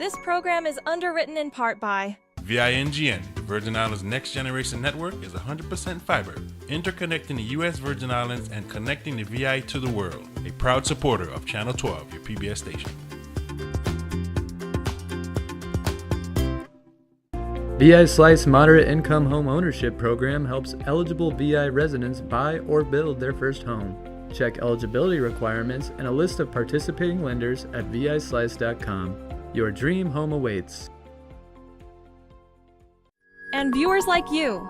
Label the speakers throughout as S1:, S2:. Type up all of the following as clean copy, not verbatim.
S1: This program is underwritten in part by
S2: VINGN, the Virgin Islands Next Generation Network, is 100% fiber, interconnecting the U.S. Virgin Islands and connecting the VI to the world. A proud supporter of Channel 12, your PBS station.
S3: VI Slice Moderate Income Home Ownership Program helps eligible VI residents buy or build their first home. Check eligibility requirements and a list of participating lenders at vislice.com. Your dream home awaits.
S1: and viewers like you.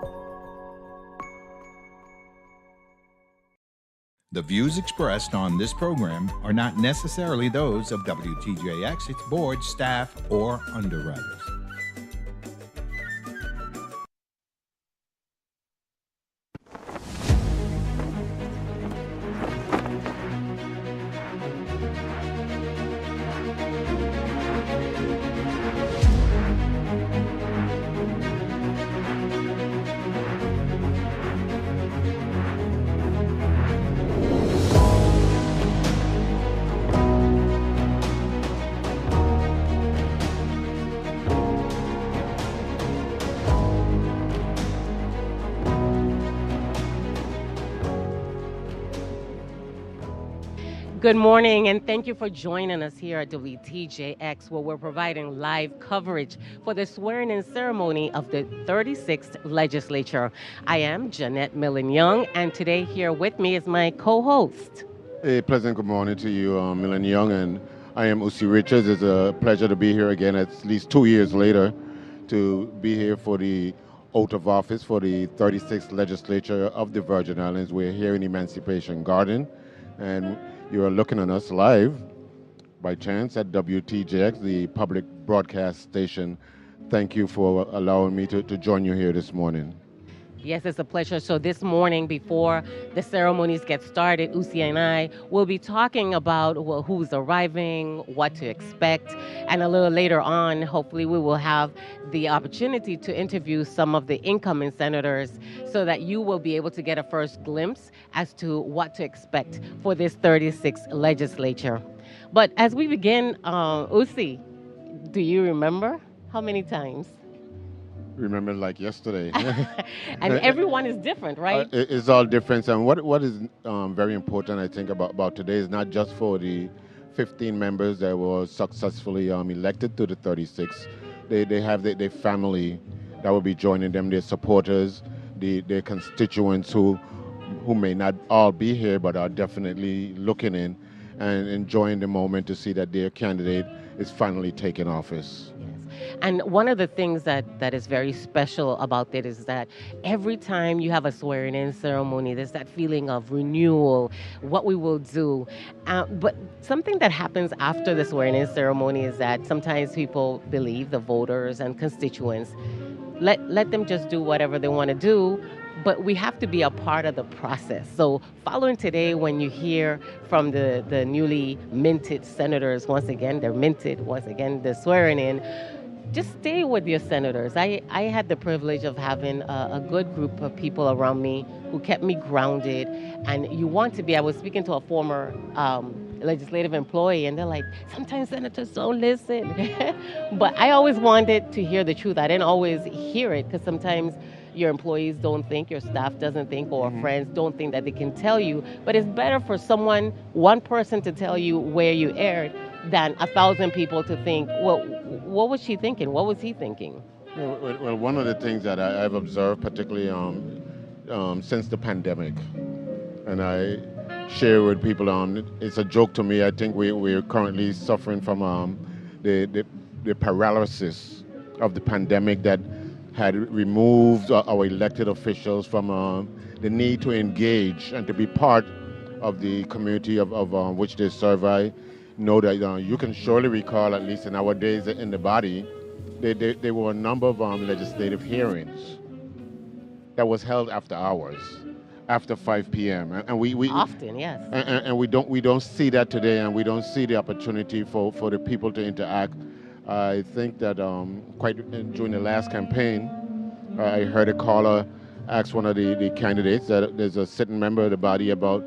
S4: The views expressed on this program are not necessarily those of WTJX, its board, staff, or underwriters.
S5: Good morning, and thank you for joining us here at WTJX, where we're providing live coverage for the swearing-in ceremony of the 36th Legislature. I am Jeanette Millen-Young, and today here with me is my co-host.
S6: A pleasant good morning to you, Millen-Young, and I am Usi Richards. It's a pleasure to be here again, at least 2 years later, to be here for the oath of office for the 36th Legislature of the Virgin Islands. We're here in Emancipation Garden, and you are looking at us live by chance at WTJX, the public broadcast station. Thank you for allowing me to join you here this morning.
S5: Yes, it's a pleasure. So this morning, before the ceremonies get started, Usi and I will be talking about who's arriving, what to expect, and a little later on, hopefully we will have the opportunity to interview some of the incoming senators so that you will be able to get a first glimpse as to what to expect for this 36th legislature. But as we begin, Usi, do you remember how many times?
S6: Remember like yesterday.
S5: And everyone is different, right?
S6: It's all different. And what is very important, I think, about today is not just for the 15 members that were successfully elected to the 36. They have their family that will be joining them, their supporters, their constituents who may not all be here but are definitely looking in and enjoying the moment to see that their candidate is finally taking office.
S5: And one of the things that is very special about it is that every time you have a swearing-in ceremony, there's that feeling of renewal, what we will do. But something that happens after the swearing-in ceremony is that sometimes people believe, the voters and constituents, let them just do whatever they want to do, but we have to be a part of the process. So following today, when you hear from the newly minted senators, once again, they're minted, once again, they're swearing in, just stay with your senators. I had the privilege of having a good group of people around me who kept me grounded. And you want to be, I was speaking to a former legislative employee, and they're like, sometimes senators don't listen. But I always wanted to hear the truth. I didn't always hear it, because sometimes your employees don't think, your staff doesn't think, or friends don't think that they can tell you. But it's better for one person to tell you where you erred than 1,000 people to think, well, what was she thinking? What was he thinking?
S6: Well, one of the things that I've observed, particularly since the pandemic, and I share with people, it's a joke to me. I think we're currently suffering from the paralysis of the pandemic that had removed our elected officials from the need to engage and to be part of the community of which they serve. I know that you can surely recall, at least in our days in the body, there were a number of legislative hearings that was held after hours, after 5 p.m. And we
S5: often, yes.
S6: And we don't see that today, and we don't see the opportunity for the people to interact. I think that during the last campaign, I heard a caller ask one of the candidates that there's a sitting member of the body about,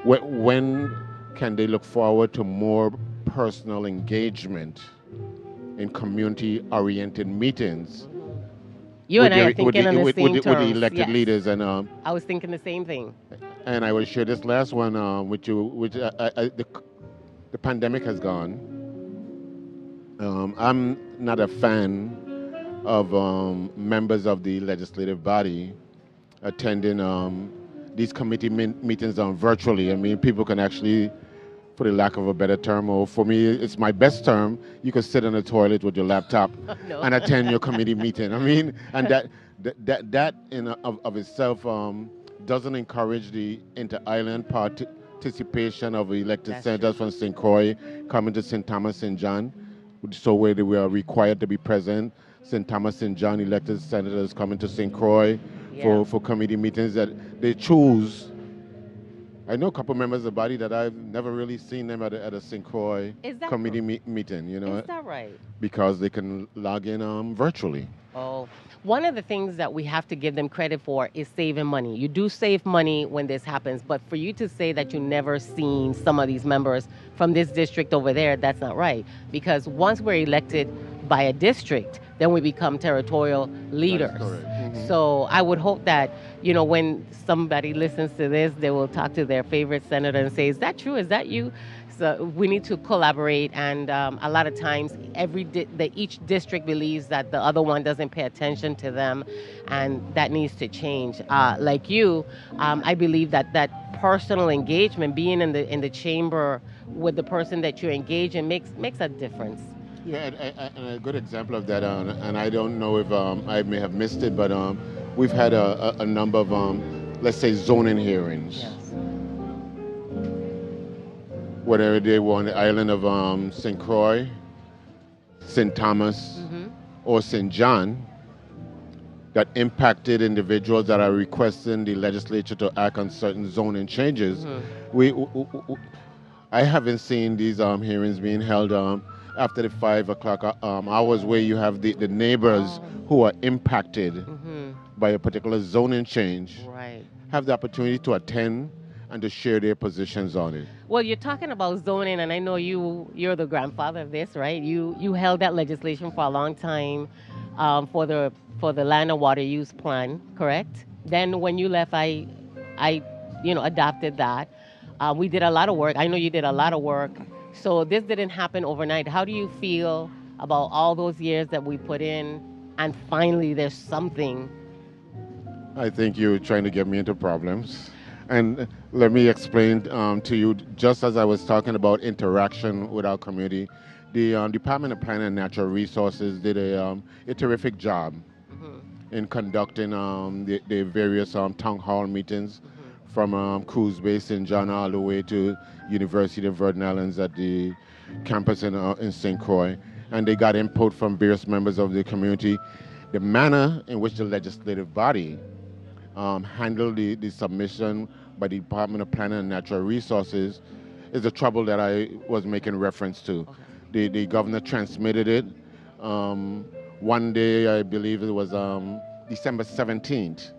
S6: when can they look forward to more personal engagement in community-oriented meetings
S5: You and I are thinking on the same
S6: with the
S5: terms.
S6: elected
S5: Yes.
S6: leaders. And
S5: I was thinking the same thing.
S6: and I will share this last one with you, which the pandemic has gone. I'm not a fan of members of the legislative body attending these committee meetings virtually. I mean, people can actually, for the lack of a better term, or for me, it's my best term, you can sit in the toilet with your laptop
S5: No.
S6: and attend your committee meeting. I mean, and that in of itself doesn't encourage the inter-island participation of elected
S5: That's
S6: senators from St. Croix coming to St. Thomas, St. John, so where they were required to be present. St. Thomas, St. John elected senators coming to St. Croix
S5: Yeah.
S6: for committee meetings that they choose. I know a couple members of the body that I've never really seen them at a St. Croix
S5: Is that
S6: committee meeting, you know,
S5: Is that right?
S6: because they can log in virtually.
S5: Oh, one of the things that we have to give them credit for is saving money. You do save money when this happens, but for you to say that you never seen some of these members from this district over there, that's not right. Because once we're elected by a district, then we become territorial leaders.
S6: That's correct. Mhm.
S5: So I would hope that, you know, when somebody listens to this, they will talk to their favorite senator and say, is that true? Is that you? So we need to collaborate, and a lot of times each district believes that the other one doesn't pay attention to them, and that needs to change. Like you, I believe that personal engagement, being in the chamber with the person that you engage in, makes a difference.
S6: Yeah, and a good example of that, and I don't know if I may have missed it, but we've had a number of, let's say, zoning hearings.
S5: Yes.
S6: Whether they were on the island of St. Croix, St. Thomas, or St. John, that impacted individuals that are requesting the legislature to act on certain zoning changes. I haven't seen these hearings being held after the 5 o'clock hours, where you have the neighbors who are impacted by a particular zoning change,
S5: Right.
S6: have the opportunity to attend and to share their positions on it.
S5: Well, you're talking about zoning, and I know you're the grandfather of this, right? You held that legislation for a long time for the land and water use plan, correct? Then when you left, I adopted that. We did a lot of work. I know you did a lot of work. So this didn't happen overnight. How do you feel about all those years that we put in, and finally there's something?
S6: I think you're trying to get me into problems. And let me explain to you, just as I was talking about interaction with our community, the Department of Planning and Natural Resources did a terrific job in conducting the various town hall meetings from Cruise Bay, St. John, all the way to University of Virgin Islands at the campus in St. Croix. And they got input from various members of the community. The manner in which the legislative body handled the submission by the Department of Planning and Natural Resources is the trouble that I was making reference to. Okay. The governor transmitted it. One day, I believe it was December 17th,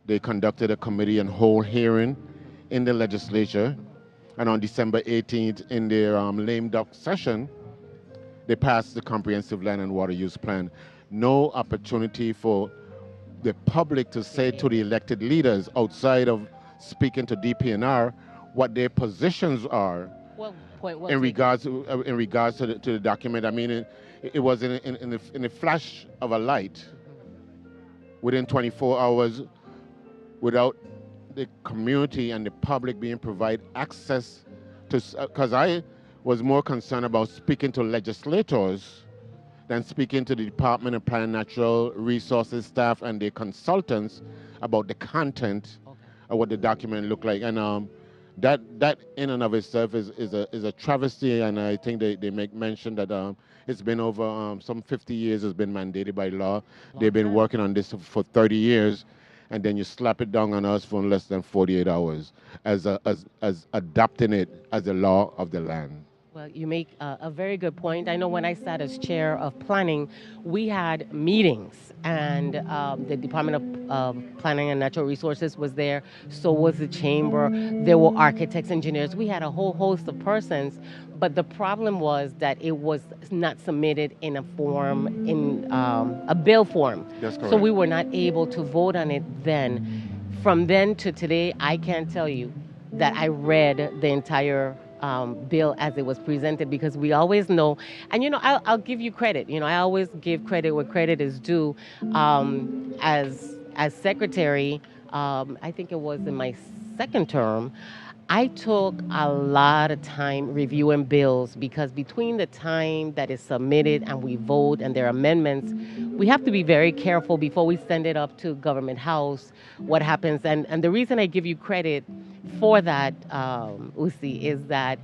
S6: they conducted a committee and whole hearing in the legislature. And on December 18th, in their lame duck session, they passed the Comprehensive Land and Water Use Plan. No opportunity for the public to say to the elected leaders, outside of speaking to DPNR, what their positions are in regards to the document. I mean, it was in a flash of a light, within 24 hours, without the community and the public being provided access to, because I was more concerned about speaking to legislators than speaking to the Department of Planning and Natural Resources staff and their consultants about the content of what the document looked like. And that in and of itself is a travesty, and I think they make mention that it's been over some 50 years, it's been mandated by law. They've been working on this for 30 years, and then you slap it down on us for less than 48 hours as adopting it as a law of the land.
S5: Well, you make a very good point. I know when I sat as chair of planning, we had meetings, and the Department of Planning and Natural Resources was there. So was the chamber. There were architects, engineers. We had a whole host of persons. But the problem was that it was not submitted in a form, in a bill form.
S6: That's
S5: So
S6: correct.
S5: we were not able to vote on it then. From then to today, I can't tell you that I read the entire bill as it was presented, because we always know, and I'll give you credit. I always give credit where credit is due. As secretary, I think it was in my second term, I took a lot of time reviewing bills, because between the time that is submitted and we vote and there are amendments, we have to be very careful before we send it up to Government House, what happens. And the reason I give you credit for that, Usi, is that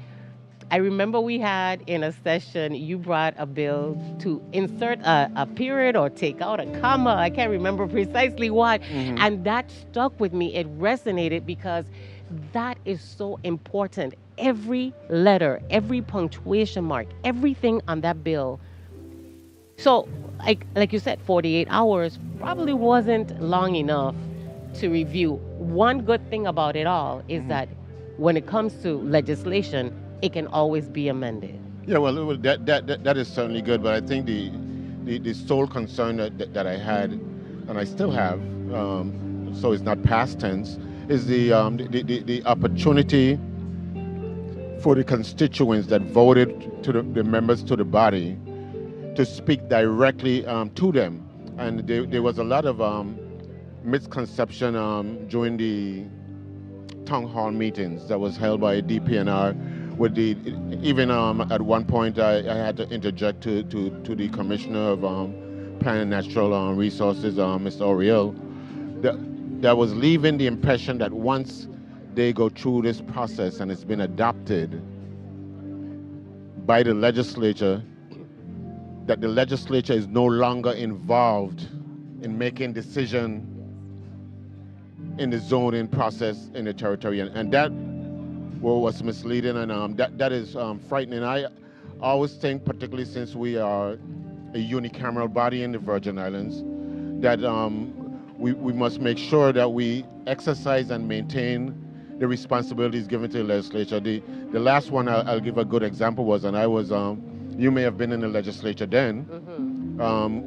S5: I remember we had in a session, you brought a bill to insert a period or take out a comma. I can't remember precisely what. And that stuck with me. It resonated because that is so important. Every letter, every punctuation mark, everything on that bill. So, like you said, 48 hours probably wasn't long enough to review. One good thing about it all is that when it comes to legislation, it can always be amended.
S6: Yeah, well, that is certainly good, but I think the sole concern that I had, and I still have, so it's not past tense, is the opportunity for the constituents that voted to the members to the body to speak directly to them. And there was a lot of misconception during the town hall meetings that was held by DPNR. Even at one point I had to interject to the Commissioner of Planning and Natural Resources, Mr. Oriel, that was leaving the impression that once they go through this process and it's been adopted by the legislature, that the legislature is no longer involved in making decision in the zoning process in the territory, and that was misleading, and that is frightening. I always think, particularly since we are a unicameral body in the Virgin Islands, that we must make sure that we exercise and maintain the responsibilities given to the legislature. The last one I'll give a good example was, and I was, you may have been in the legislature then,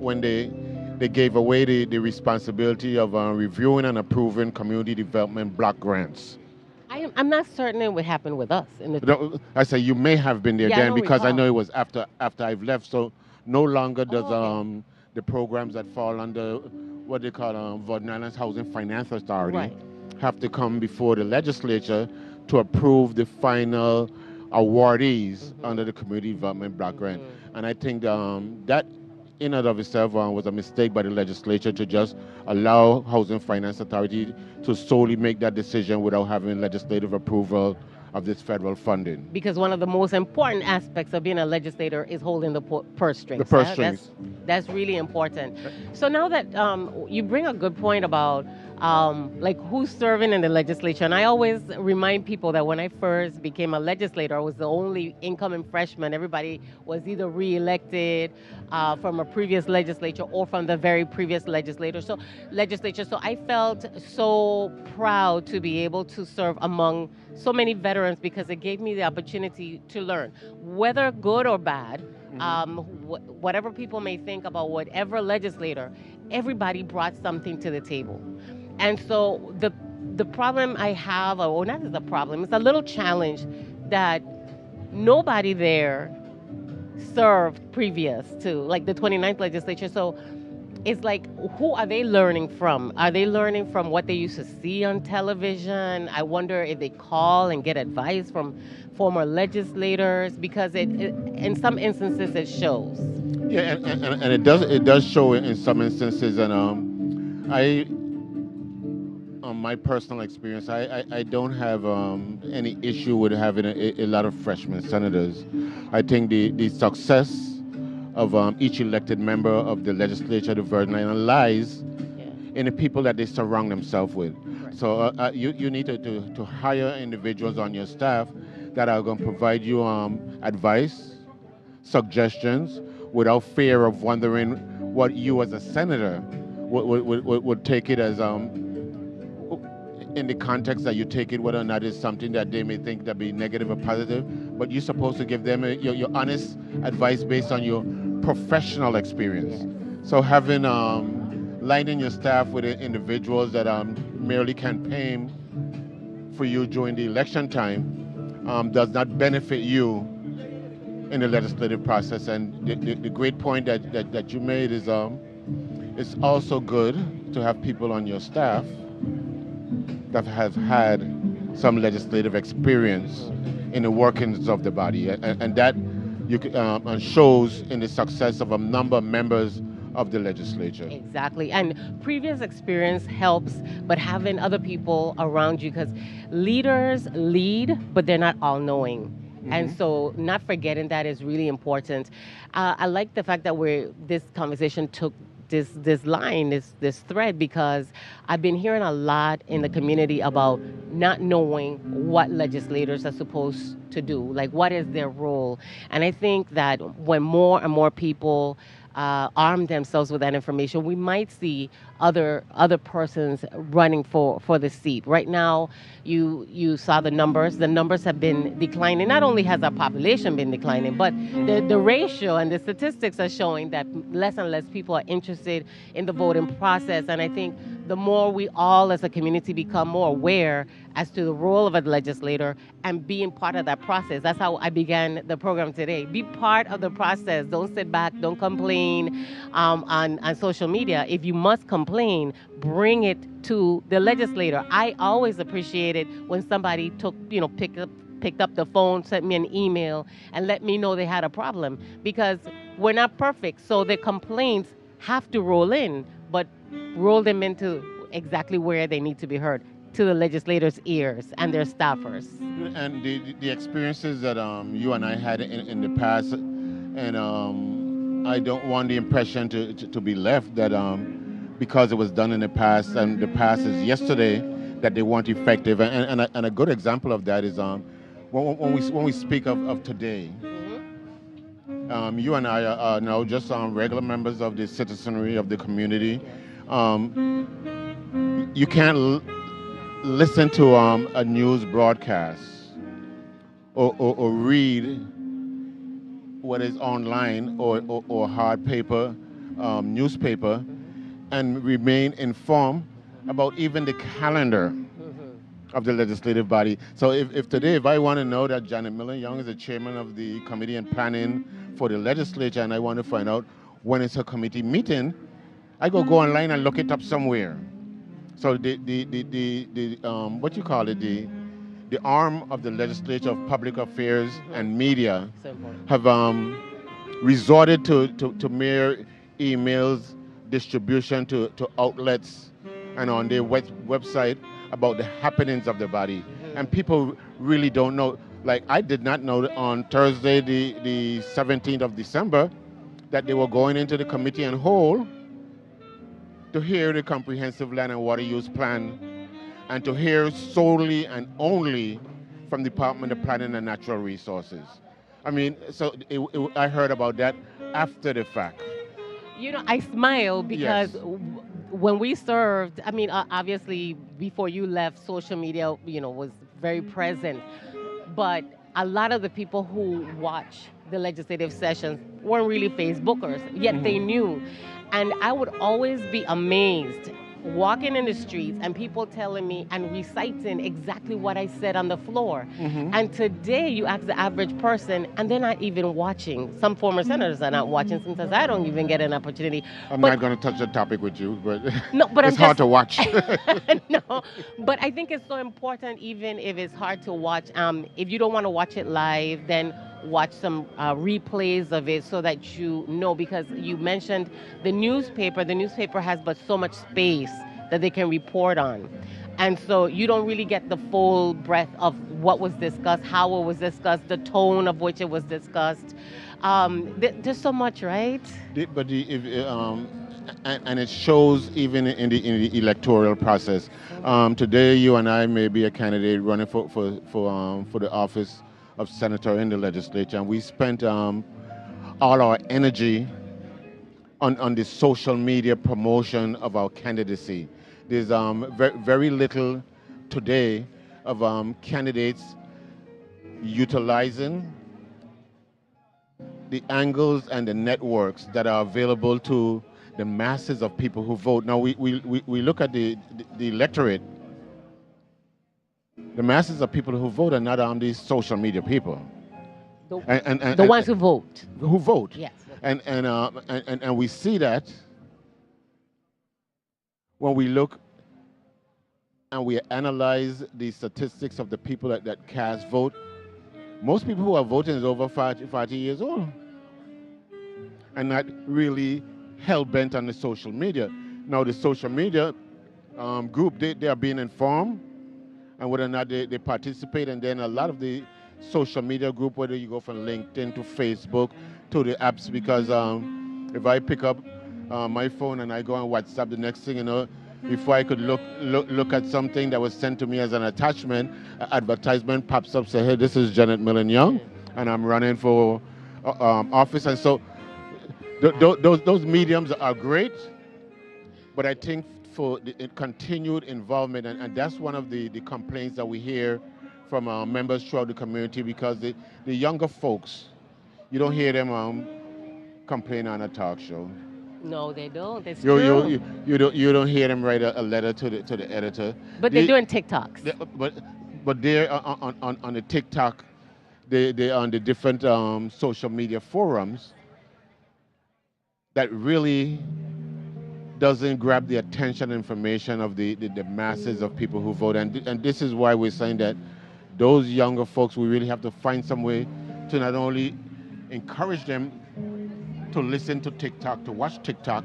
S6: when they gave away the responsibility of reviewing and approving community development block grants.
S5: I'm not certain it would happen with us.
S6: I say you may have been there
S5: Yeah, I
S6: then,
S5: don't
S6: because I
S5: recall.
S6: know it was after I've left. So no longer does the programs that fall under what they call Virgin Islands Housing Finance Authority have to come before the legislature to approve the final awardees under the community development block grant. And I think that in and of itself was a mistake by the legislature to just allow Housing Finance Authority to solely make that decision without having legislative approval of this federal funding.
S5: Because one of the most important aspects of being a legislator is holding the purse strings.
S6: The purse strings.
S5: That's really important. So now that you bring a good point about like who's serving in the legislature, and I always remind people that when I first became a legislator, I was the only incoming freshman. Everybody was either re-elected from a previous legislature or from the very previous legislature. So I felt so proud to be able to serve among so many veterans, because it gave me the opportunity to learn, whether good or bad. Whatever people may think about whatever legislator, everybody brought something to the table. And so the problem I have, or not as a problem, it's a little challenge that nobody there served previous to, like, the 29th legislature. So it's like, who are they learning from? Are they learning from what they used to see on television? I wonder if they call and get advice from former legislators, because it in some instances it shows.
S6: Yeah, and it does show in some instances, and my personal experience, I don't have any issue with having a lot of freshman senators. I think the success of each elected member of the legislature of the Virgin Islands lies in the people that they surround themselves with. So you need to hire individuals on your staff that are going to provide you advice, suggestions, without fear of wondering what you as a senator would take it as in the context that you take it, whether or not it's something that they may think that be negative or positive, but you're supposed to give them your honest advice based on your professional experience. So having lining your staff with individuals that merely campaign for you during the election time does not benefit you in the legislative process. And the great point that you made is it's also good to have people on your staff that have had some legislative experience in the workings of the body, and that shows in the success of a number of members of the legislature.
S5: Exactly. And previous experience helps, but having other people around you, because leaders lead, but they're not all knowing. And so not forgetting that is really important. I like the fact that this conversation took this thread, because I've been hearing a lot in the community about not knowing what legislators are supposed to do, like what is their role. And I think that when more and more people arm themselves with that information, we might see other persons running for the seat. Right now, you saw the numbers. The numbers have been declining. Not only has our population been declining, but the ratio and the statistics are showing that less and less people are interested in the voting process. And I think the more we all as a community become more aware as to the role of a legislator and being part of that process. That's how I began the program today. Be part of the process. Don't sit back. Don't complain on social media. If you must complain, bring it to the legislator. I always appreciated when somebody picked up the phone, sent me an email, and let me know they had a problem, because we're not perfect. So the complaints have to roll in, but roll them into exactly where they need to be heard, to the legislators' ears and their staffers.
S6: And the experiences that you and I had in the past, and I don't want the impression to be left that because it was done in the past and the past is yesterday, that they weren't effective. And a good example of that is when we speak of today. You and I are now just regular members of the citizenry of the community. You can't listen to a news broadcast or read what is online or hard paper newspaper and remain informed about even the calendar of the legislative body. So if today, if I want to know that Janet Miller Young is the chairman of the Committee on Planning for the legislature, and I want to find out when it's her committee meeting, I go online and look it up somewhere. So the what you call it, the arm of the legislature of public affairs and media have resorted to mere emails, distribution to outlets and on their website about the happenings of the body. And people really don't know. Like, I did not know that on Thursday, the 17th of December, that they were going into the committee on whole to hear the comprehensive land and water use plan, and to hear solely and only from the Department of Planning and Natural Resources. I mean, so I heard about that after the fact.
S5: You know, I smile because
S6: Yes.
S5: when we served, I mean, obviously before you left, social media, was very present. But a lot of the people who watch the legislative sessions weren't really Facebookers, yet they knew. And I would always be amazed walking in the streets and people telling me and reciting exactly what I said on the floor. And today you ask the average person and they're not even watching. Some former senators are not watching. Sometimes I don't even get an opportunity.
S6: I'm not going to touch the topic with you, but,
S5: no, but
S6: it's hard to watch.
S5: No, but I think it's so important, even if it's hard to watch. If you don't want to watch it live, then watch some replays of it so that you know, because you mentioned the newspaper. The newspaper has but so much space that they can report on. And so you don't really get the full breadth of what was discussed, how it was discussed, the tone of which it was discussed. There's so much, right?
S6: And it shows even in the electoral process. Today, you and I may be a candidate running for the office of senator in the legislature, and we spent all our energy on the social media promotion of our candidacy. There's very little today of candidates utilizing the angles and the networks that are available to the masses of people who vote. Now we look at the electorate. The masses of people who vote are not these social media people.
S5: The ones who vote.
S6: Who vote.
S5: Yes.
S6: And we see that when we look and we analyze the statistics of the people that cast vote. Most people who are voting is over 40 years old and not really hell-bent on the social media. Now, the social media group, they are being informed and whether or not they participate, and then a lot of the social media group, whether you go from LinkedIn to Facebook to the apps, because if I pick up my phone and I go on WhatsApp, the next thing you know, before I could look at something that was sent to me as an attachment, an advertisement pops up, say, hey, this is Janet Millen Young, and I'm running for office. And so those mediums are great, but I think for the continued involvement, and that's one of the complaints that we hear from members throughout the community, because the younger folks, you don't hear them complain on a talk show.
S5: No, they don't. It's true.
S6: You don't hear them write a letter to the editor.
S5: But they're doing TikToks.
S6: But they're on the TikTok, they're on the different social media forums that really doesn't grab the attention and information of the masses of people who vote. And this is why we're saying that those younger folks, we really have to find some way to not only encourage them to listen to TikTok, to watch TikTok,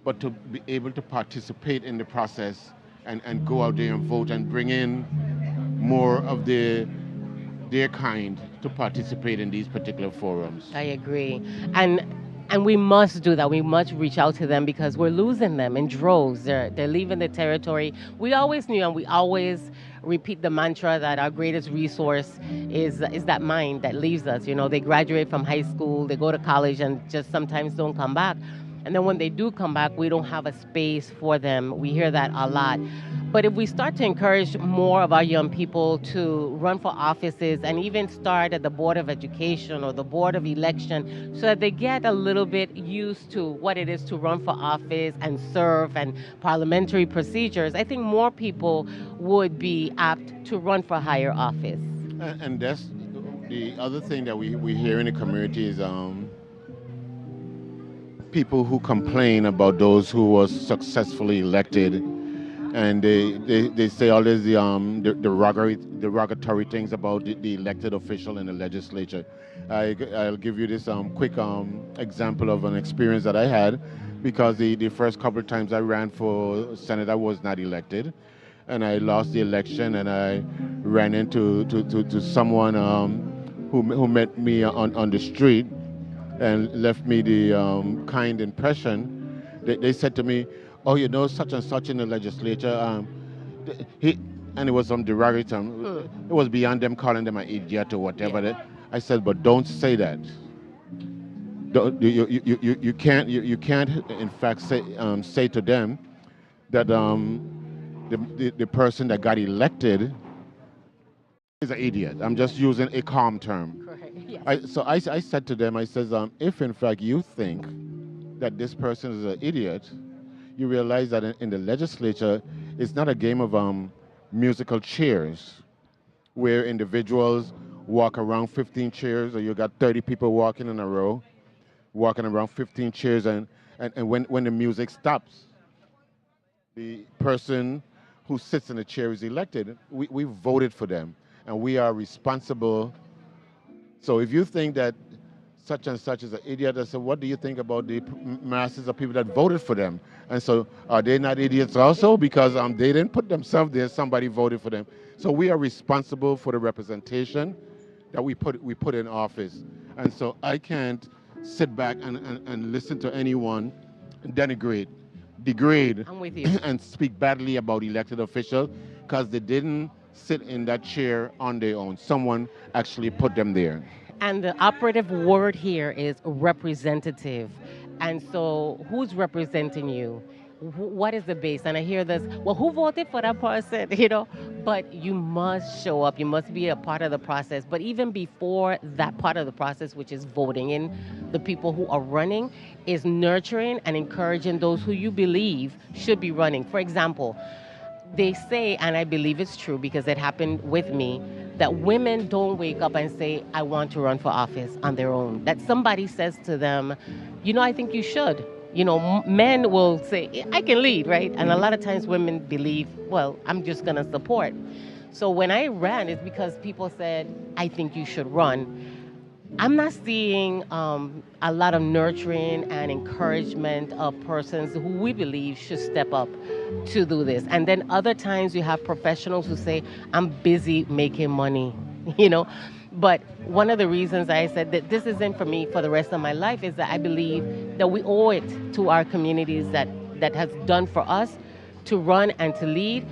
S6: but to be able to participate in the process and go out there and vote and bring in more of their kind to participate in these particular forums.
S5: I agree. And we must do that. We must reach out to them because we're losing them in droves. They're leaving the territory. We always knew, and we always repeat the mantra that our greatest resource is that mind that leaves us. You know, they graduate from high school, they go to college, and just sometimes don't come back. And then when they do come back, we don't have a space for them. We hear that a lot. But if we start to encourage more of our young people to run for offices and even start at the Board of Education or the Board of Election so that they get a little bit used to what it is to run for office and serve and parliamentary procedures, I think more people would be apt to run for higher office.
S6: And that's the other thing that we hear in the community is people who complain about those who were successfully elected, and they say all this the derogatory things about the elected official in the legislature. I'll give you this quick example of an experience that I had, because the first couple of times I ran for Senate, I was not elected, and I lost the election, and I ran into someone who met me on the street and left me the kind impression. They said to me, oh, you know, such and such in the legislature, and it was some derogatory. It was beyond them calling them an idiot or whatever. Yeah. I said, but don't say that. You can't in fact say to them that the person that got elected is an idiot. I'm just using a calm term. Yes. So I said to them, I says, if in fact you think that this person is an idiot, you realize that in the legislature, it's not a game of musical chairs where individuals walk around 15 chairs, or you got 30 people walking in a row, walking around 15 chairs, and when the music stops, the person who sits in the chair is elected. We voted for them, and we are responsible. So if you think that such and such is an idiot, I said, what do you think about the masses of people that voted for them? And so are they not idiots also? Because they didn't put themselves there, somebody voted for them. So we are responsible for the representation that we put in office. And so I can't sit back and listen to anyone degrade
S5: I'm with you.
S6: and speak badly about elected officials because they didn't sit in that chair on their own. Someone actually put them there.
S5: And the operative word here is representative. And so, who's representing you? What is the base? And I hear this, well, who voted for that person? But you must show up. You must be a part of the process. But even before that part of the process, which is voting in the people who are running, is nurturing and encouraging those who you believe should be running. For example, they say, and I believe it's true because it happened with me, that women don't wake up and say, I want to run for office on their own. That somebody says to them, I think you should. Men will say, I can lead, right? And a lot of times women believe, well, I'm just going to support. So when I ran, it's because people said, I think you should run. I'm not seeing a lot of nurturing and encouragement of persons who we believe should step up to do this. And then other times you have professionals who say, I'm busy making money, But one of the reasons I said that this isn't for me for the rest of my life is that I believe that we owe it to our communities that has done for us to run and to lead.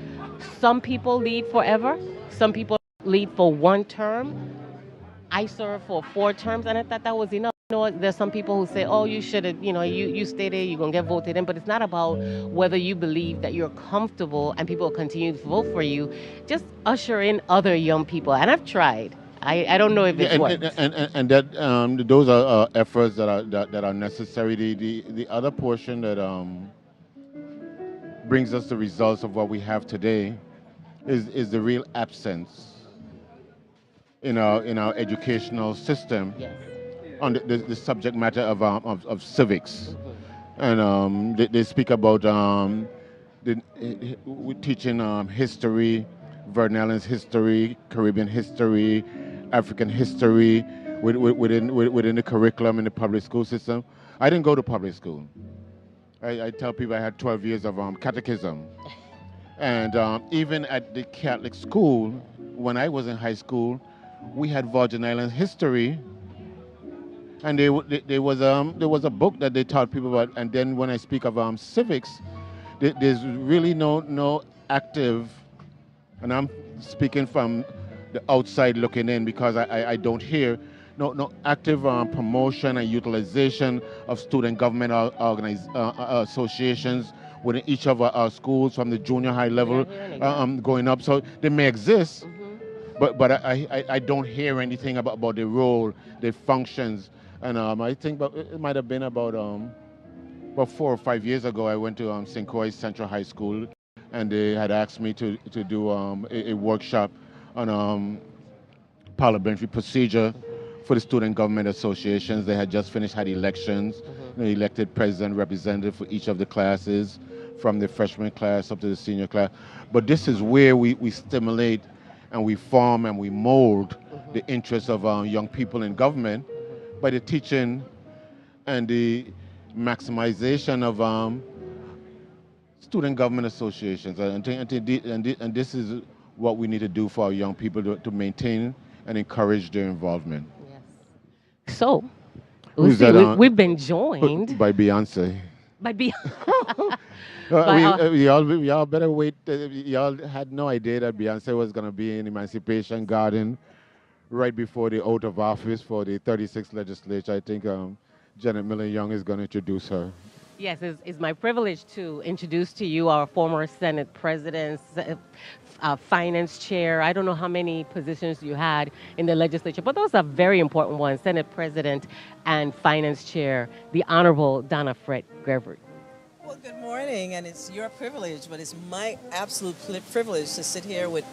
S5: Some people lead forever. Some people lead for one term. I served for 4 terms, and I thought that was enough. There's some people who say, oh, you should have, you stay there, you're going to get voted in. But it's not about whether you believe that you're comfortable and people will continue to vote for you. Just usher in other young people. And I've tried. I don't know if it's worked.
S6: And that those are efforts that are necessary. The other portion that brings us the results of what we have today is the real absence in our educational system.
S5: Yes.
S6: On the subject matter of civics. And they speak about teaching history, Virgin Islands history, Caribbean history, African history within the curriculum in the public school system. I didn't go to public school. I tell people I had 12 years of catechism. And even at the Catholic school, when I was in high school, we had Virgin Islands history. And there was a book that they taught people about. And then when I speak of civics, there's really no active, and I'm speaking from the outside looking in because I don't hear no active promotion and utilization of student government associations within each of our schools from the junior high level going up. So they may exist, but I don't hear anything about the role, the functions. And I think it might have been about 4 or 5 years ago, I went to St. Croix Central High School, and they had asked me to do a workshop on parliamentary procedure for the student government associations. They had just had elections. They elected president, representative for each of the classes, from the freshman class up to the senior class. But this is where we stimulate and we form and we mold the interests of young people in government by the teaching and the maximization of student government associations. And this is what we need to do for our young people to maintain and encourage their involvement.
S5: Yes. So, we've been joined
S6: by Beyonce.
S5: By Beyonce.
S6: Y'all better wait. Y'all had no idea that Beyonce was going to be in Emancipation Garden right before the oath of office for the 36th Legislature. I think Janet Miller Young is going to introduce her.
S5: Yes, it's my privilege to introduce to you our former Senate President, Finance Chair. I don't know how many positions you had in the legislature, but those are very important ones, Senate President and Finance Chair, the Honorable Donna Frett-Gregory.
S7: Well, good morning, and it's your privilege, but it's my absolute privilege to sit here with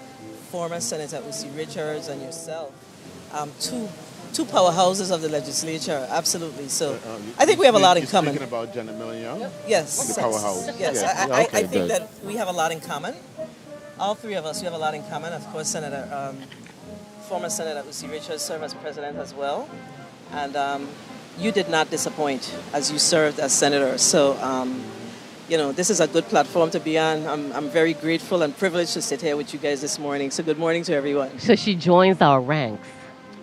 S7: former Senator Uzi Richards and yourself, two powerhouses of the legislature, absolutely. So I think we have a lot in common.
S6: Speaking about Janet Miller Young?
S7: Yes.
S6: The powerhouse.
S7: Yes,
S6: Yeah.
S7: I think that we have a lot in common. All three of us, we have a lot in common. Of course, former Senator Uzi Richards served as president as well. And you did not disappoint as you served as senator. So, this is a good platform to be on. I'm very grateful and privileged to sit here with you guys this morning. So good morning to everyone.
S5: So she joins our ranks.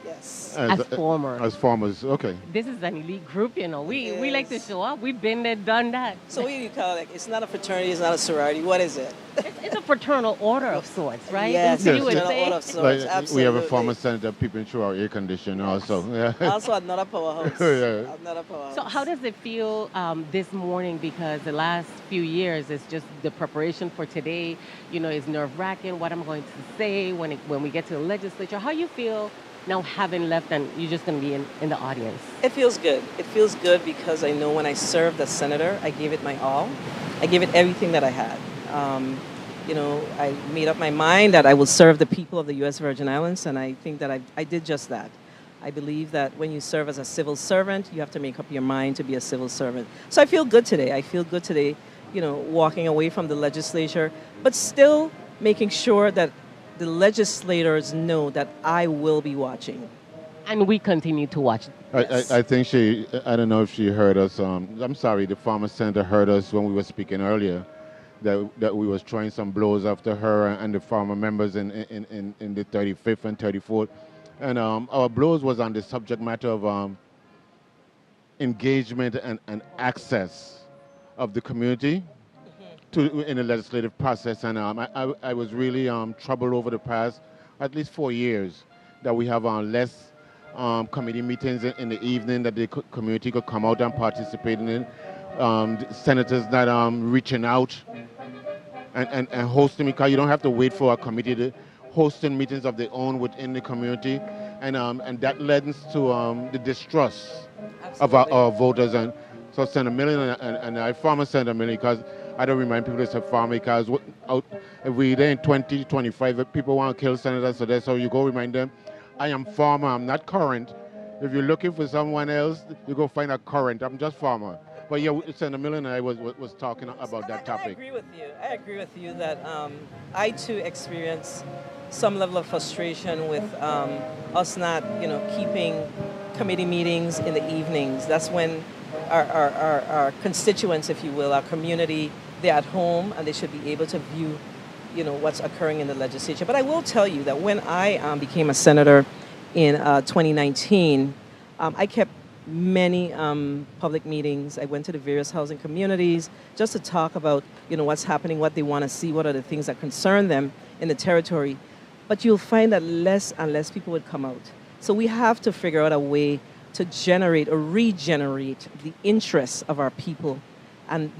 S7: Yes.
S5: As former.
S6: As formers, okay.
S5: This is an elite group, We like to show up. We've been there, done that.
S7: So what do you call it? It's not a fraternity, it's not a sorority. What is it?
S5: It's a fraternal order of sorts, right?
S7: Yes,
S5: You would
S7: fraternal
S5: say.
S7: order of sorts,
S6: Like,
S7: absolutely.
S6: we have a former senator peeping through our air conditioner also. Yeah.
S7: Also another powerhouse.
S6: Yeah.
S7: Another powerhouse.
S5: So how does it feel this morning? Because the last few years, it's just the preparation for today, is nerve-wracking. What I'm going to say when we get to the legislature. How you feel now having left and you're just going to be in the audience?
S7: It feels good. It feels good because I know when I served as senator, I gave it my all. I gave it everything that I had. I made up my mind that I will serve the people of the U.S. Virgin Islands, and I think that I did just that. I believe that when you serve as a civil servant, you have to make up your mind to be a civil servant. So I feel good today. I feel good today, walking away from the legislature, but still making sure that the legislators know that I will be watching.
S5: And we continue to watch.
S7: Yes.
S6: I think I don't know if she heard us. I'm sorry, the former senator heard us when we were speaking earlier, that we was throwing some blows after her and the former members in the 35th and 34th. And our blows was on the subject matter of engagement and access of the community in the legislative process. And I was really troubled over the past at least 4 years that we have less committee meetings in the evening that the community could come out and participate in. Senators not reaching out and hosting, because you don't have to wait for a committee to hosting meetings of their own within the community, and that lends to the distrust of our voters. And so Senator Millen and I, former Senator Millen, because I don't remind people to say farmer, because every day in 2025, people want to kill senators, so that's how you go remind them, I am farmer, I'm not current. If you're looking for someone else, you go find a current, I'm just farmer. But yeah, Senator Millen and I was talking about that topic.
S7: I agree with you that I too experience some level of frustration with us not, keeping committee meetings in the evenings. That's when our constituents, if you will, our community, they're at home and they should be able to view, what's occurring in the legislature. But I will tell you that when I became a senator in 2019, I kept many public meetings. I went to the various housing communities just to talk about, what's happening, what they want to see, what are the things that concern them in the territory. But you'll find that less and less people would come out. So we have to figure out a way to generate or regenerate the interests of our people, and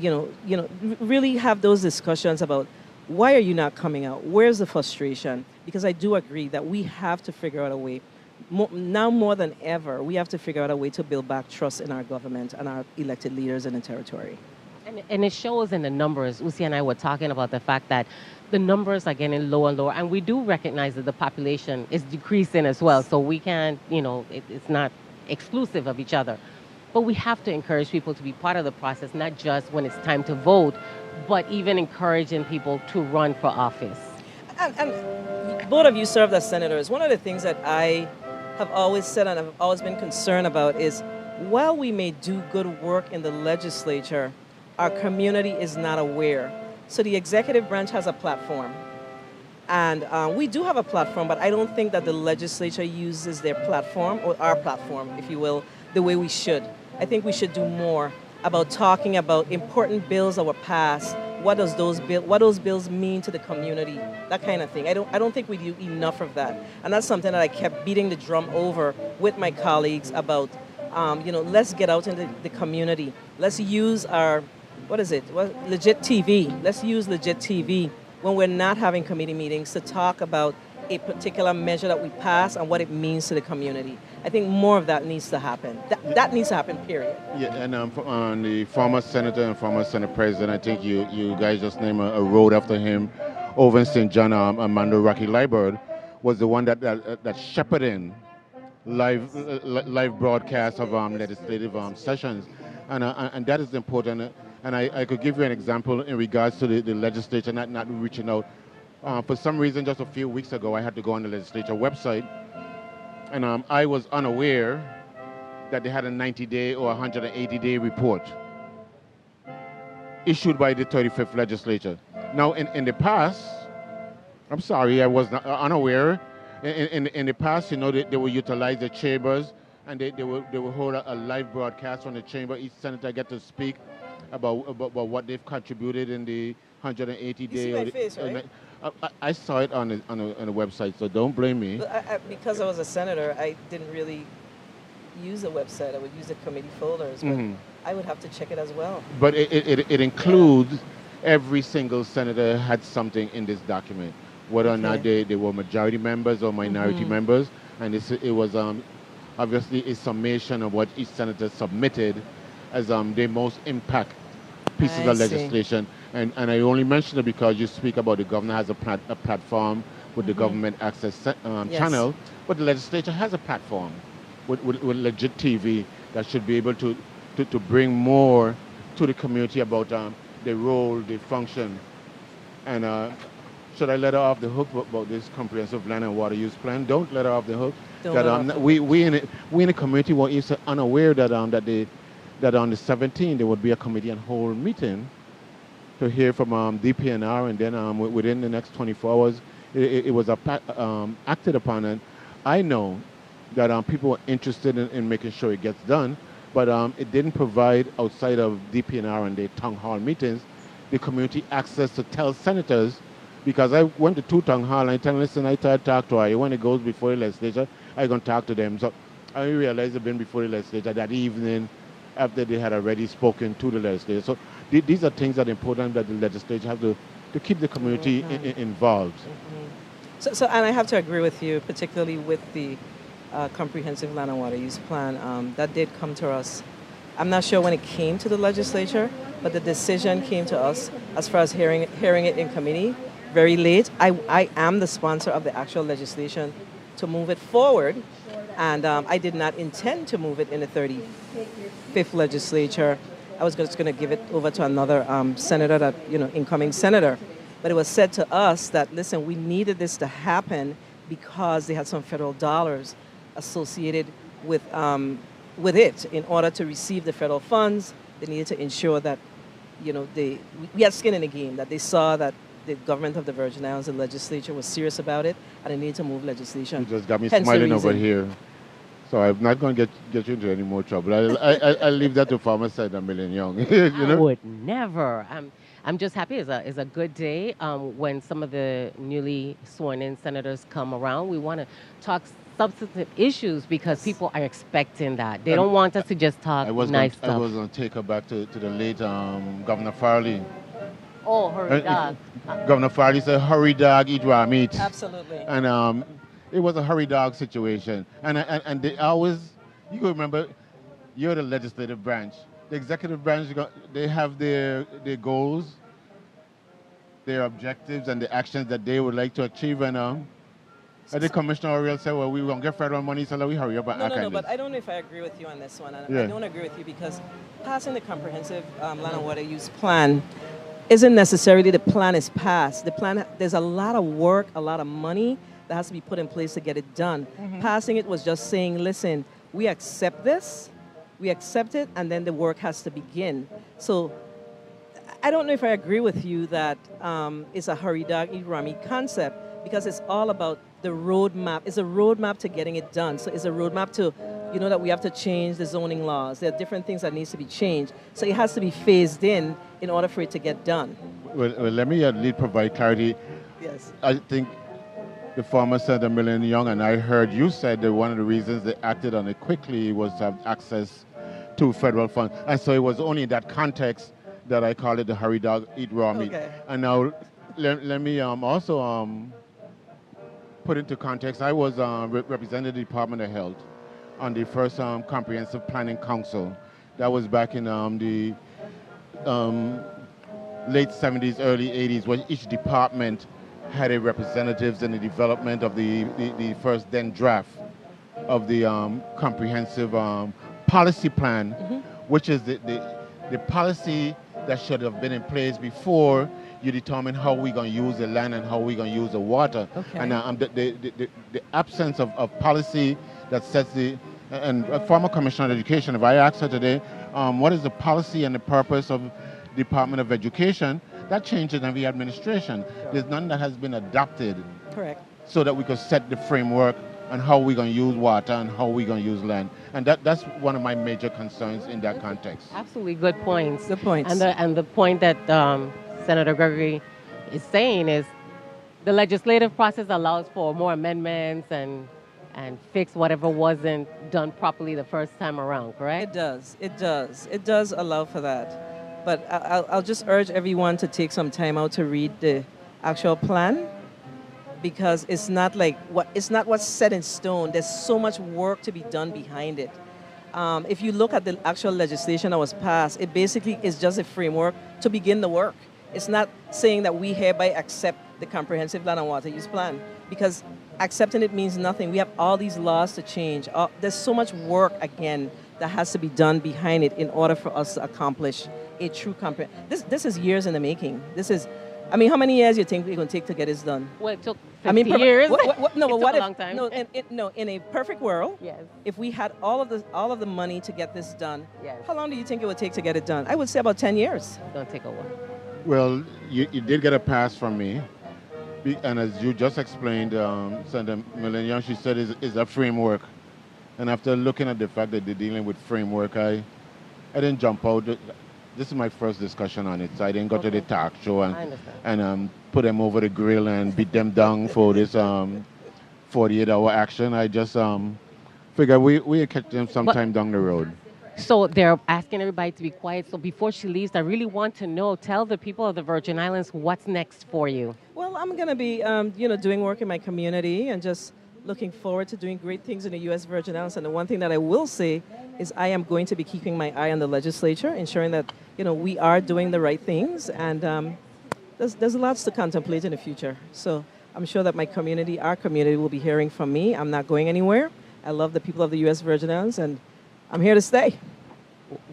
S7: really have those discussions about why are you not coming out? Where's the frustration? Because I do agree that we have to figure out a way. Now more than ever, we have to figure out a way to build back trust in our government and our elected leaders in the territory.
S5: And it shows in the numbers. Uzi and I were talking about the fact that the numbers are getting lower and lower, and we do recognize that the population is decreasing as well. So we can't, it's not exclusive of each other. But we have to encourage people to be part of the process, not just when it's time to vote, but even encouraging people to run for office.
S7: And both of you served as senators. One of the things that I have always said and I've always been concerned about is, while we may do good work in the legislature, our community is not aware. So the executive branch has a platform, and we do have a platform, but I don't think that the legislature uses their platform, or our platform, if you will, the way we should. I think we should do more about talking about important bills that were passed. What those bills mean to the community? That kind of thing. I don't think we do enough of that, and that's something that I kept beating the drum over with my colleagues about. Let's get out into the community. Let's use our legit TV. Let's use legit TV when we're not having committee meetings to talk about a particular measure that we pass and what it means to the community. I think more of that needs to happen. That needs to happen, period.
S6: Yeah, and on the former senator and former Senate president, I think you guys just named a road after him over in St. John. Amanda Rocky Liebert was the one that shepherded live broadcast of legislative sessions, and that is important. And I could give you an example in regards to the legislature not reaching out. For some reason, just a few weeks ago, I had to go on the legislature website, and I was unaware that they had a 90-day or 180-day report issued by the 35th Legislature. Now, in the past, I'm sorry, I was not unaware, In the past, they will utilize the chambers, and they will hold a live broadcast from the chamber. Each senator get to speak about what they've contributed in the 180
S7: You
S6: day.
S7: see my face, right?
S6: I saw it on the website, so don't blame me.
S7: But because I was a senator, I didn't really use the website. I would use the committee folders, but I would have to check it as well.
S6: But it includes every single senator had something in this document, whether or not they were majority members or minority members, and it was obviously a summation of what each senator submitted as their most impact pieces of legislation. And I only mention it because you speak about the governor has a platform with the government access channel, but the legislature has a platform with legit TV that should be able to bring more to the community about their role, their function. And should I let her off the hook about this comprehensive land and water use plan? Don't let her off the hook. We in the community were unaware that on the 17th there would be a committee and whole meeting to hear from DPNR, and then within the next 24 hours it was acted upon. And I know that people were interested in making sure it gets done, but it didn't provide, outside of DPNR and their town hall meetings, the community access to tell senators, because I went to 2 town hall and I tell them, listen, I talk to her. When it goes before the legislature, I'm going to talk to them. So I realized it had been before the legislature that evening after they had already spoken to the legislature. So these are things that are important that the legislature have to keep the community involved.
S7: So, and I have to agree with you, particularly with the comprehensive land and water use plan. That did come to us. I'm not sure when it came to the legislature, but the decision came to us as far as hearing it in committee very late. I am the sponsor of the actual legislation to move it forward, and I did not intend to move it in the 35th legislature. I was just going to give it over to another senator, incoming senator. But it was said to us that, listen, we needed this to happen because they had some federal dollars associated with it. In order to receive the federal funds, they needed to ensure that, we had skin in the game, that they saw that the government of the Virgin Islands, the legislature, was serious about it, and they needed to move legislation.
S6: You just got me smiling over here. So I'm not going to get you into any more trouble. I'll leave that to Farmer Said a Million Young.
S5: I would never. I'm just happy. It's a good day when some of the newly sworn-in senators come around. We want to talk substantive issues because people are expecting that. They don't want us to just talk nice stuff.
S6: I was going to take her back to the late Governor Farley.
S5: Oh, hurry dog.
S6: Governor Farley said, hurry dog, eat raw meat.
S7: Absolutely.
S6: And it was a hurry dog situation. And they always, you can remember, you're the legislative branch. The executive branch, they have their goals, their objectives, and the actions that they would like to achieve. And I think Commissioner Oriel said, well, we won't get federal money, so we hurry up and act.
S7: No, but I don't know if I agree with you on this one. And I don't agree with you because passing the comprehensive land and water use plan isn't necessarily the plan is passed. The plan, there's a lot of work, a lot of money that has to be put in place to get it done. Passing it was just saying, listen, we accept this, we accept it, and then the work has to begin. So I don't know if I agree with you that it's a hurry dog, eat raw meat concept, because it's all about the roadmap. It's a roadmap to getting it done. So it's a roadmap to, that we have to change the zoning laws. There are different things that needs to be changed. So it has to be phased in order for it to get done.
S6: Well let me at least provide clarity.
S7: Yes.
S6: I think the former Senator Million Young and I heard you said that one of the reasons they acted on it quickly was to have access to federal funds. And so it was only in that context that I call it the hurry dog, eat raw meat.
S7: Okay.
S6: And now let me also put into context, I was represented the Department of Health on the first Comprehensive Planning Council. That was back in the late 70s, early 80s, where each department had a representatives in the development of the first then draft of the comprehensive policy plan, which is the policy that should have been in place before you determine how we're going to use the land and how we're going to use the water.
S5: Okay.
S6: And the absence of policy that sets and a former Commissioner of Education, if I asked her today, what is the policy and the purpose of Department of Education, that changes in every administration. There's none that has been adopted.
S7: Correct.
S6: so that we could set the framework on how we're going to use water and how we're going to use land. And that's one of my major concerns in that context.
S5: Absolutely good points.
S7: Good points.
S5: And the point that Senator Gregory is saying is the legislative process allows for more amendments and fix whatever wasn't done properly the first time around, correct?
S7: It does. It does. It does allow for that. But I'll just urge everyone to take some time out to read the actual plan, because it's not what's set in stone. There's so much work to be done behind it. If you look at the actual legislation that was passed, it basically is just a framework to begin the work. It's not saying that we hereby accept the comprehensive land and water use plan, because accepting it means nothing. We have all these laws to change. There's so much work, again, that has to be done behind it in order for us to accomplish a true comprehensive. This is years in the making. How many years do you think it's going to take to get this done?
S5: Well, it took 50 years.
S7: No,
S5: It
S7: but
S5: took
S7: what
S5: a
S7: if?
S5: long time.
S7: No, in a perfect world,
S5: Yes.
S7: if we had all of the money to get this done,
S5: Yes.
S7: how long do you think it would take to get it done? I would say about 10 years.
S5: It's going to take a while.
S6: Well, you did get a pass from me. And as you just explained, Senator Millen, she said is a framework. And after looking at the fact that they're dealing with framework, I didn't jump out. This is my first discussion on it, so I didn't go to the talk show and put them over the grill and beat them down for this 48-hour action. I just figured we'll catch them sometime down the road.
S5: So they're asking everybody to be quiet. So before she leaves, I really want to know, tell the people of the Virgin Islands what's next for you.
S7: Well, I'm going to be, doing work in my community and just looking forward to doing great things in the U.S. Virgin Islands. And the one thing that I will say is I am going to be keeping my eye on the legislature, ensuring that, we are doing the right things. And there's lots to contemplate in the future. So I'm sure that our community will be hearing from me. I'm not going anywhere. I love the people of the U.S. Virgin Islands, and I'm here to stay.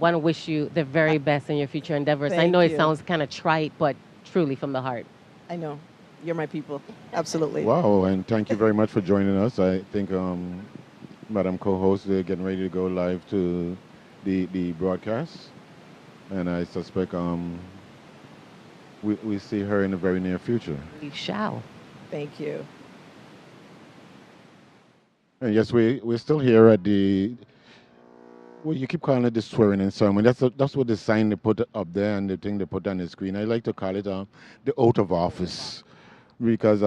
S5: Want to wish you the very best in your future endeavors. I
S7: Thank
S5: know
S7: you.
S5: it sounds kind of trite, but truly from the heart.
S7: I know. You're my people. Absolutely.
S6: Wow, and thank you very much for joining us. I think Madam Co-host, they're getting ready to go live to the broadcast. And I suspect we see her in the very near future.
S5: We shall.
S7: Thank you.
S6: And yes, we're still here at well, you keep calling it the swearing-in ceremony. That's what the sign they put up there and the thing they put on the screen. I like to call it the oath of office, because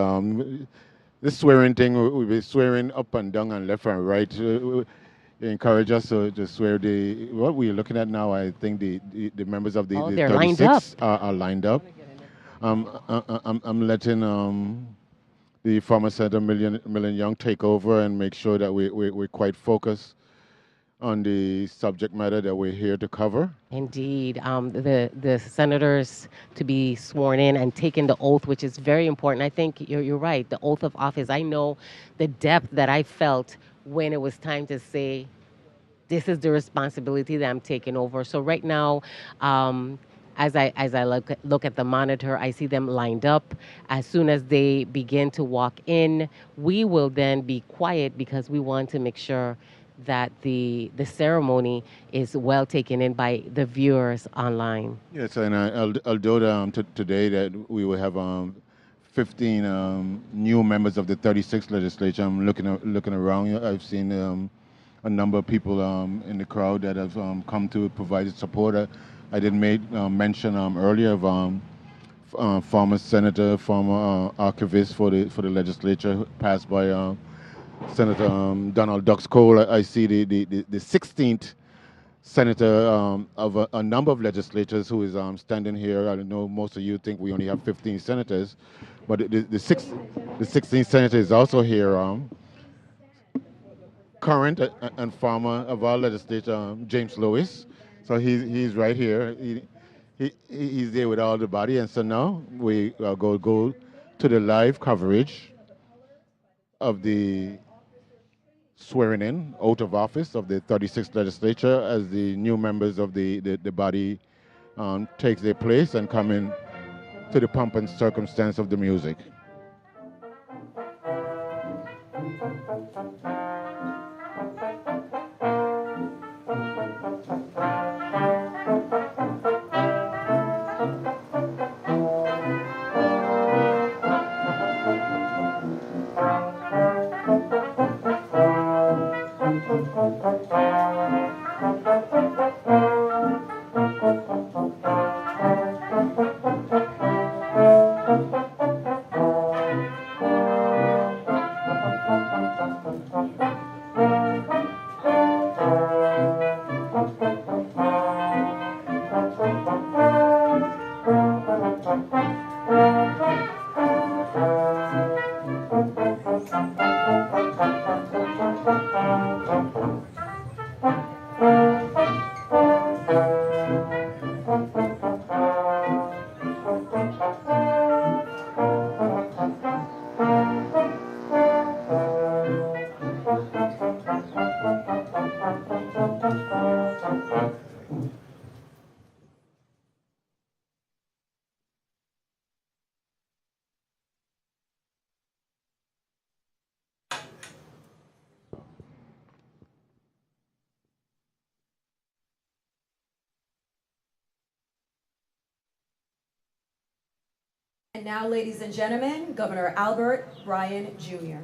S6: this swearing thing, we be swearing up and down and left and right. They encourage us to swear. What we're looking at now, I think the members of the 36 are lined up. I'm letting the former Senator Millen Young take over and make sure that we're quite focused on the subject matter that we're here to cover.
S5: Indeed. The senators to be sworn in and taking the oath, which is very important. I think you're right, the oath of office. I know the depth that I felt when it was time to say, this is the responsibility that I'm taking over. So right now, as I look at the monitor, I see them lined up. As soon as they begin to walk in, we will then be quiet because we want to make sure that the ceremony is well taken in by the viewers online.
S6: Yes, and although today that we will have 15 new members of the 36th Legislature, I'm looking around. I've seen a number of people in the crowd that have come to provide support. I did mention earlier of former senator, former archivist for the legislature, passed by Senator Donald Ducks Cole. I see the 16th senator of a number of legislators who is standing here. I know most of you think we only have 15 senators, but the 16th senator is also here. Current and former of our legislature, James Lewis. So he's right here. He's there with all the body. And so now we go to the live coverage of the swearing in, oath of office of the 36th Legislature as the new members of the body takes their place and come in to the pomp and circumstance of the music.
S8: And now, ladies and gentlemen, Governor Albert Bryan Jr.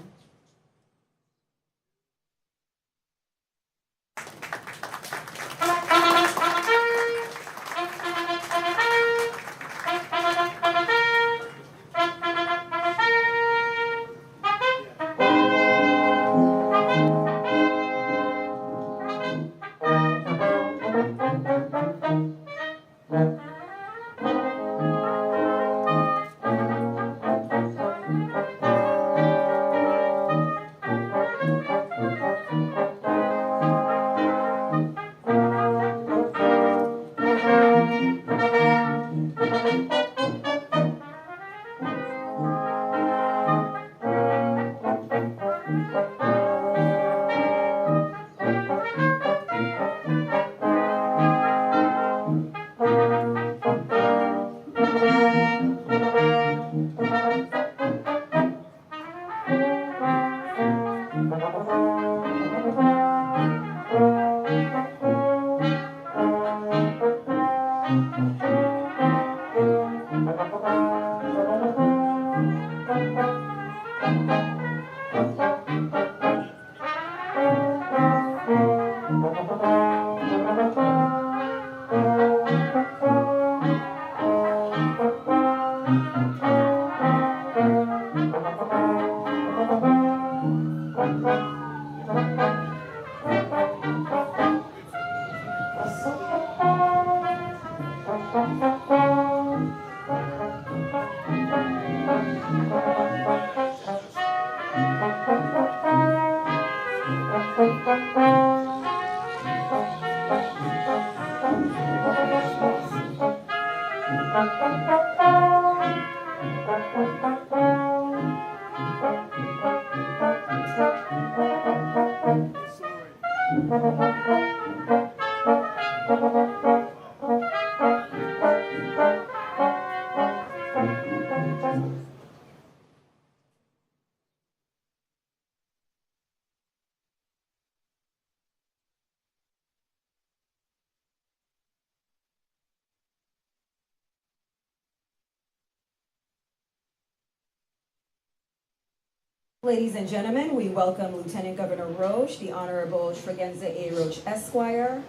S8: Ladies and gentlemen, we welcome Lieutenant Governor Roche, the Honorable Tregenza A. Roche Esquire,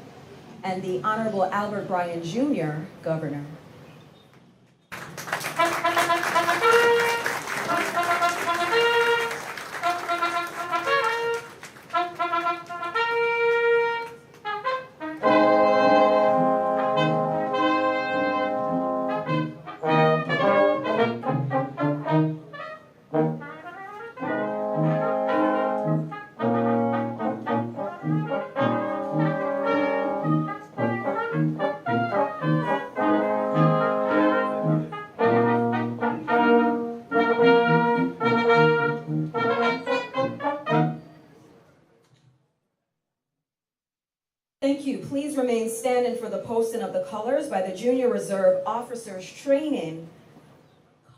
S8: and the Honorable Albert Bryan Jr., Governor. Thank you. Please remain standing for the posting of the colors by the Junior Reserve Officers Training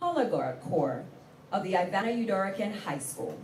S8: Color Guard Corps of the Ivana Udoracan High School.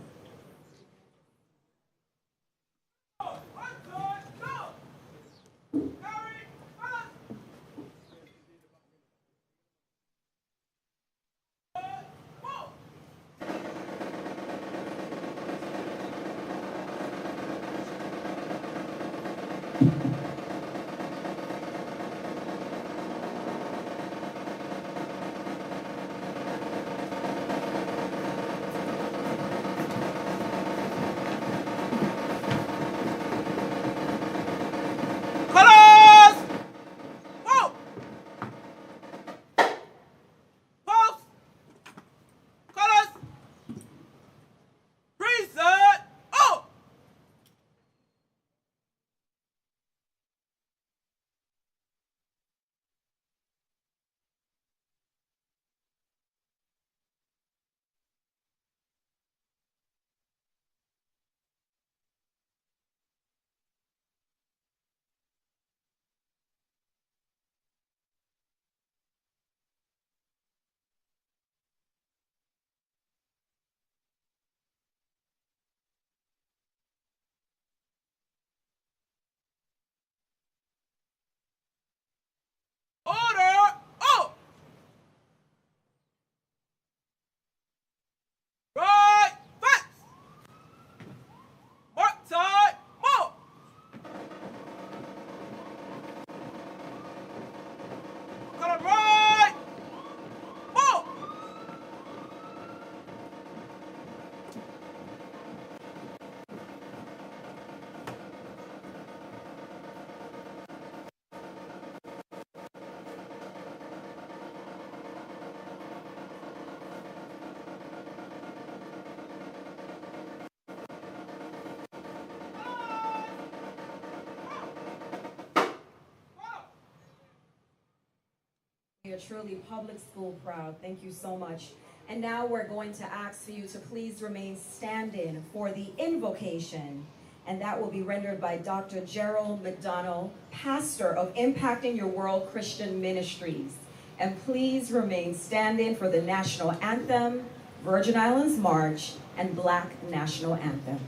S8: are truly public school proud. Thank you so much. And now we're going to ask for you to please remain standing for the invocation. And that will be rendered by Dr. Gerald McDonald, pastor of Impacting Your World Christian Ministries. And please remain standing for the national anthem, Virgin Islands March, and Black National Anthem.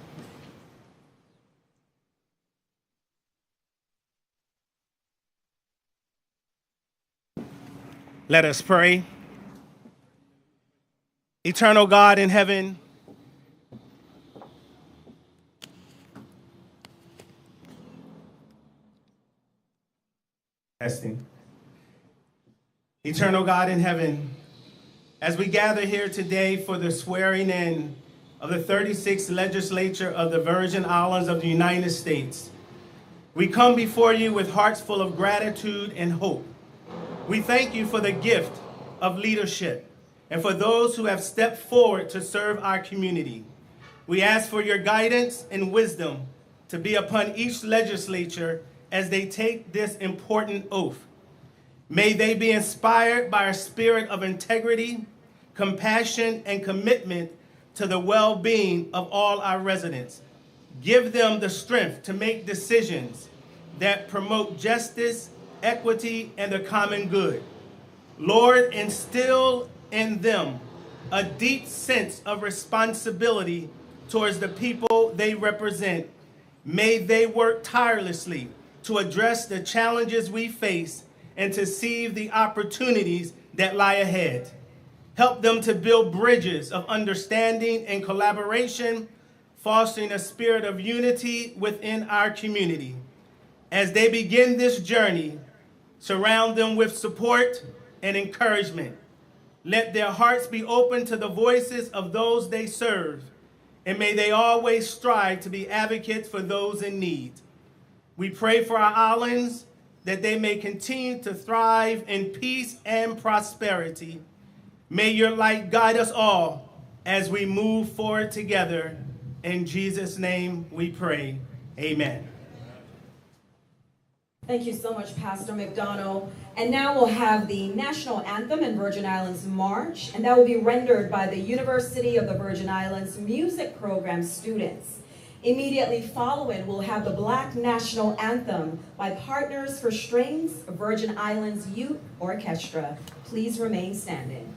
S9: Let us pray. Eternal God in heaven, Eternal God in heaven, as we gather here today for the swearing in of the 36th Legislature of the Virgin Islands of the United States, we come before you with hearts full of gratitude and hope. We thank you for the gift of leadership and for those who have stepped forward to serve our community. We ask for your guidance and wisdom to be upon each legislature as they take this important oath. May they be inspired by a spirit of integrity, compassion, and commitment to the well-being of all our residents. Give them the strength to make decisions that promote justice, equity, and the common good. Lord, instill in them a deep sense of responsibility towards the people they represent. May they work tirelessly to address the challenges we face and to seize the opportunities that lie ahead. Help them to build bridges of understanding and collaboration, fostering a spirit of unity within our community. As they begin this journey, surround them with support and encouragement. Let their hearts be open to the voices of those they serve, and may they always strive to be advocates for those in need. We pray for our islands that they may continue to thrive in peace and prosperity. May your light guide us all as we move forward together. In Jesus' name we pray. Amen.
S8: Thank you so much, Pastor McDonald. And now we'll have the National Anthem and Virgin Islands March, and that will be rendered by the University of the Virgin Islands Music Program students. Immediately following, we'll have the Black National Anthem by Partners for Strings, Virgin Islands Youth Orchestra. Please remain standing.